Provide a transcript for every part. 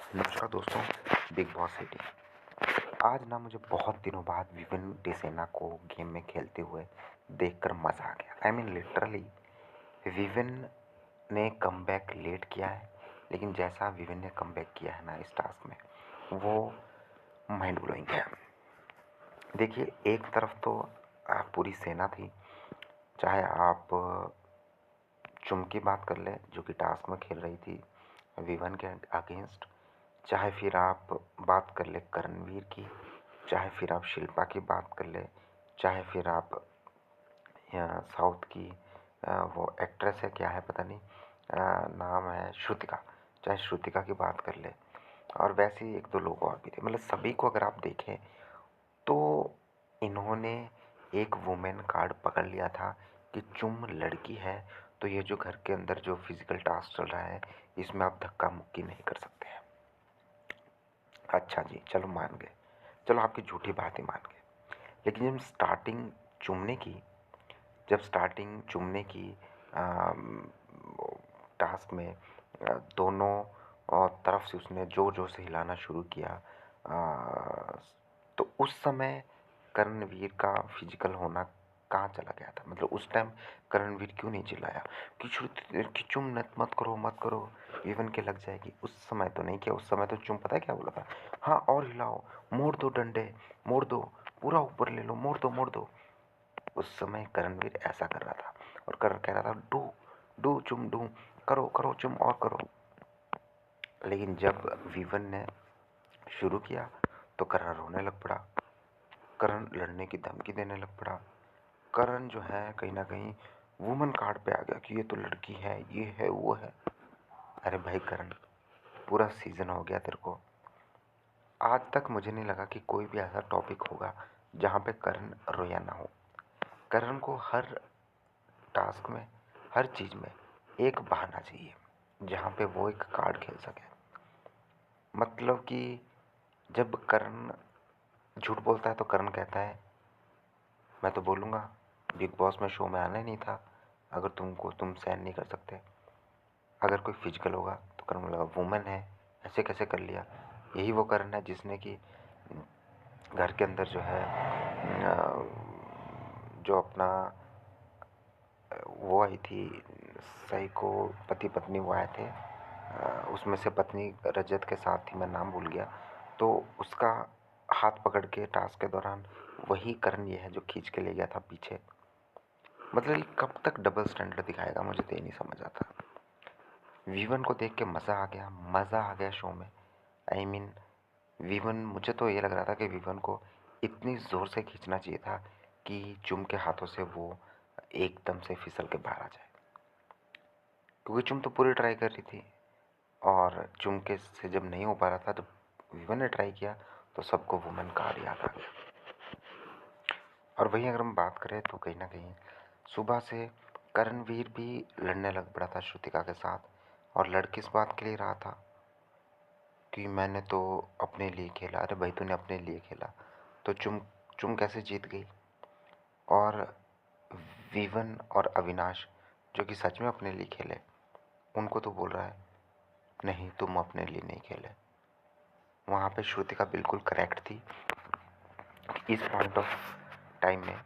नमस्कार दोस्तों, big boss city. आज ना मुझे बहुत दिनों बाद विपिन डिसेना को गेम में खेलते हुए देखकर मज़ा आ गया। आई मीन लिटरली विपिन ने कमबैक लेट किया है, लेकिन जैसा विपिन ने कमबैक किया है ना इस टास्क में, वो माइंड ब्लोइंग है। देखिए, एक तरफ तो पूरी सेना थी, चाहे आप चुम की बात कर ले जो कि टास्क में खेल रही थी विवन के अगेंस्ट, चाहे फिर आप बात कर ले करणवीर की, चाहे फिर आप शिल्पा की बात कर ले, चाहे फिर आप साउथ की वो एक्ट्रेस है, क्या है पता नहीं, नाम है श्रुतिका, चाहे श्रुतिका की बात कर ले, और वैसे ही एक दो लोग और भी थे। मतलब सभी को अगर आप देखें तो इन्होंने एक वुमेन कार्ड पकड़ लिया था कि चुम लड़की है, तो ये जो घर के अंदर जो फिजिकल टास्क चल रहा है इसमें आप धक्का मुक्की नहीं कर सकते हैं। अच्छा जी, चलो मान गए, चलो आपकी झूठी बात ही मान गए। लेकिन जब स्टार्टिंग चुमने की टास्क में दोनों तरफ से उसने जोर जोर से हिलाना शुरू किया, तो उस समय करणवीर का फिजिकल होना कहाँ चला गया था? मतलब उस टाइम करणवीर क्यों नहीं चिल्लाया कि चुम मत करो मत करो, इवन के लग जाएगी? उस समय तो नहीं किया। उस समय तो चुम पता है क्या बोला था? हाँ, और हिलाओ, मोड़ दो डंडे, मोड़ दो, पूरा ऊपर ले लो, मोड़ दो। उस समय करणवीर ऐसा कर रहा था और करण कह रहा था डू डू चुम डू, करो करो चुम और करो। लेकिन जब वीवन ने शुरू किया तो करण रोने लग पड़ा, करण लड़ने की धमकी देने लग पड़ा, करण जो है कहीं ना कहीं वुमन कार्ड पे आ गया कि ये तो लड़की है, ये है वो है। अरे भाई करण, पूरा सीजन हो गया तेरे को, आज तक मुझे नहीं लगा कि कोई भी ऐसा टॉपिक होगा जहाँ पे करण रोया ना हो। करण को हर टास्क में, हर चीज़ में एक बहाना चाहिए जहाँ पे वो एक कार्ड खेल सके। मतलब कि जब करण झूठ बोलता है तो करण कहता है मैं तो बोलूँगा, बिग बॉस में शो में आना ही नहीं था अगर तुम सहन नहीं कर सकते। अगर कोई फिजिकल होगा तो करण बोलेगा वुमेन है, ऐसे कैसे कर लिया? यही वो करण है जिसने कि घर के अंदर जो है जो अपना वो आई थी सही को पति पत्नी वो आए थे, उसमें से पत्नी रजत के साथ थी, मैं नाम भूल गया, तो उसका हाथ पकड़ के टास्क के दौरान वही करण ये है जो खींच के ले गया था पीछे। मतलब ये कब तक डबल स्टैंडर्ड दिखाएगा, मुझे तो ये नहीं समझ आता। वीवन को देख के मज़ा आ गया शो में। आई मीन वीवन, मुझे तो ये लग रहा था कि वीवन को इतनी ज़ोर से खींचना चाहिए था कि चुम के हाथों से वो एकदम से फिसल के बाहर आ जाए, क्योंकि चुम तो पूरी ट्राई कर रही थी और चुम के से जब नहीं हो पा रहा था, जब विवन ने ट्राई किया तो सबको वुमेन कार्ड याद आ गया। और वहीं अगर हम बात करें तो कहीं ना कहीं सुबह से करणवीर भी लड़ने लग पड़ा था श्रुतिका के साथ, और लड़ किस बात के लिए रहा था कि मैंने तो अपने लिए खेला। अरे भाई, तूने अपने लिए खेला तो चुम चुम कैसे जीत गई? और विवन और अविनाश जो कि सच में अपने लिए खेले, उनको तो बोल रहा है नहीं तुम अपने लिए नहीं खेले। वहाँ पे श्रुतिका बिल्कुल करेक्ट थी। इस पॉइंट ऑफ टाइम में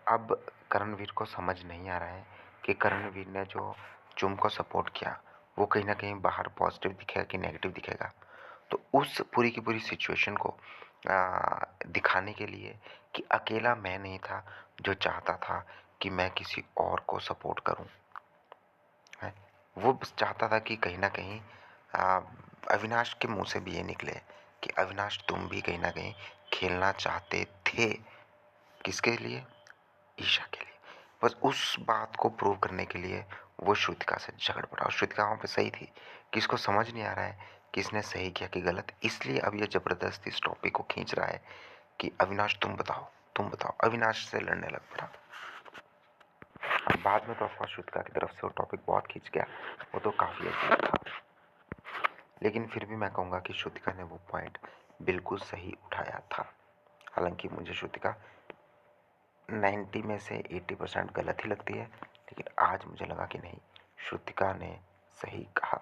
अब करणवीर को समझ नहीं आ रहा है कि करणवीर ने जो चुम को सपोर्ट किया वो कहीं ना कहीं बाहर पॉजिटिव दिखेगा कि नेगेटिव दिखेगा। तो उस पूरी की पूरी सिचुएशन को दिखाने के लिए कि अकेला मैं नहीं था जो चाहता था कि मैं किसी और को सपोर्ट करूं, है, वो बस चाहता था कि कहीं ना कहीं अविनाश के मुंह से भी ये निकले कि अविनाश तुम भी कहीं ना कहीं खेलना चाहते थे। किसके लिए? ईशा के लिए। बस उस बात को प्रूव करने के लिए वो श्रुतिका से झगड़ पड़ा, और श्रुतिका वहाँ पे सही थी कि इसको समझ नहीं आ रहा है कि इसने सही किया कि गलत, इसलिए अब ये ज़बरदस्ती इस टॉपिक को खींच रहा है कि अविनाश तुम बताओ, अविनाश से लड़ने लग पड़ा। बाद में तो ऑफकोर्स श्रुतिका की तरफ से वो टॉपिक बहुत खींच गया, वो तो काफ़ी अजीब था, लेकिन फिर भी मैं कहूँगा कि श्रुतिका ने वो पॉइंट बिल्कुल सही उठाया था। हालांकि मुझे श्रुतिका 90 में से 80% गलत ही लगती है, लेकिन आज मुझे लगा कि नहीं, श्रुतिका ने सही कहा।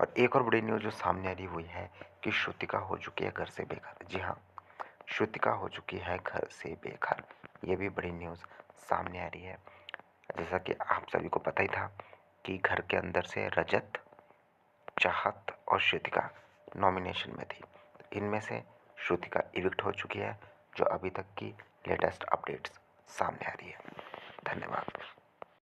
और एक और बड़ी न्यूज़ जो सामने आ रही हुई है कि श्रुतिका हो चुकी है घर से बेघर। जी हाँ, श्रुतिका हो चुकी है घर से बेघर। ये भी बड़ी न्यूज़ सामने आ रही है। जैसा कि आप सभी को पता ही था कि घर के अंदर से रजत, चाहत और श्रुतिका नॉमिनेशन में थी। इनमें से श्रुतिका इविक्ट हो चुकी है, जो अभी तक की लेटेस्ट अपडेट्स सामने आ रही है। धन्यवाद।